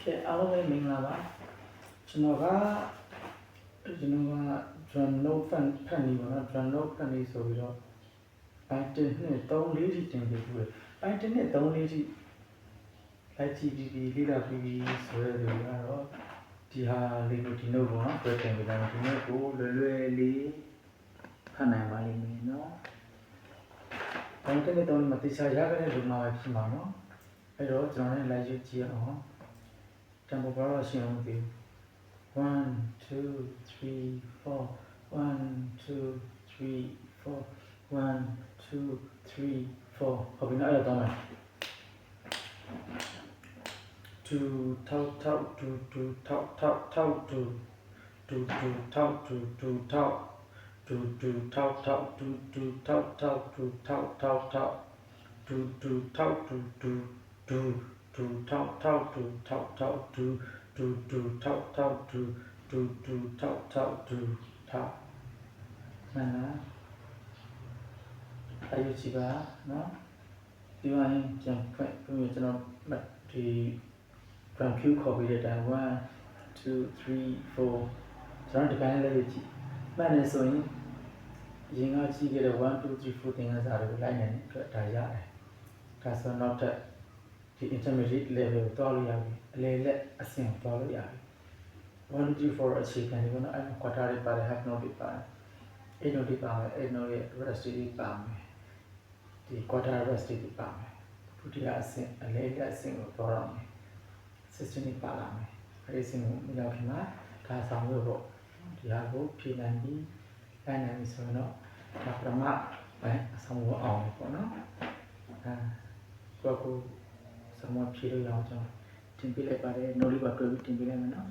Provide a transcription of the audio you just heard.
Okay,အားလုံးပဲမင်္ဂလာပါကျွန်တော်ကdrum note ဖတ်နေပါတော့ drum note ဖတ်နေဆိုပြီးတော့ပိုင်း1နဲ့3 4ထိတင်ပြီးပြီပိုင်း1နဲ့3 4ထိလိုက်ကြည့်ပြီးလေ့လာပြီးဆိုရတဲ့လူကတော့ဒီဟာလေးကိုဒီ note ပေါ့နော်တွေ့တင်ပြီးတော့ဒီ note ကိုလွယ်လွယ်လေးဖတ်နိုင်ပါလိမ့်မယ်နော်ပိုင်း1နဲ့3မှာတိကျရခဲ့တဲ့လူမှာပဲဖြစ်မှာနော်အဲ့တော့ကျွန်တော်လည်းလိုက်ရွေးကြည့်အောင်tempo bar ရှင်းအောင်ဒီ1 2 3 4 1 2 3 4 1 2 3 4ဟုတ်ပြီနော်အဲ့တော့မယ်2ထောက်ထောက်2ထောက်ထောက်ထောက်2ထောက်2ထောက်2ထောက်ထောက်2ထောက်ထောက်2ထောက်ထောက်ထောက်2ထောက်2ထောက်ထောက်2ထောက်ထောက်2ထောက်ထောက်2ထောက်ထောက်2ထောက်မှန်လားအဲ့ဒီကြည့်ပါနော်ဒီမှာပြန်ဖွင့်ပြီးကျွန်တော်ဒီ from q ခေါ်ပြီးတဲ့တိုင်1 2 3 4ကျွန်တော်ဒီပိုင်းလေးကြည့်မှန်တယ်ဆိုရင်ရင်ကကြည့်ခဲ့တဲ့1 2 3 4သင်ခန်းစာတွေကိုလိုက်နိုင်တဲ့အတွက်ဒါရတယ်ဒါဆိုနောက်ထပ်ဒီ intermediate level ကိုသွားလို့ရပြီအလေလက်အဆင့်သွားလို့ရပြီ1 2 3 4အခြေခံဒီကတော့အဲ့ quarter တွေပါတယ် half note တွေပါတယ်8 note တွေပါမယ်8 note ရဲ့ rest တွေပါမယ်ဒီ quarter rest တွေပါမယ်ဒုတိယအဆင့်အလေလက်အဆင့်ကိုသွားတော့မယ် system တွေပါလာမယ်အဲ့ဒီအဆင့်ကိုမရောက်ခင်မှာဒါဆောင်လို့ပေါ့ဒီဟာကိုဖြည့်နိုင်ပြီးလိုက်နိုင်ပြီဆိုရင်တော့ဒါပထမပဲအဆောင်ကိုအောင်ပေါ့နော်ကိုယ့်ကိုစမဖြည့်လို့ရအောင်ကျွန်တော်တင်ပြလိုက်ပါတယ် note လေးပါတွေ့ပြီးတင်ပြလိုက်မယ်နော်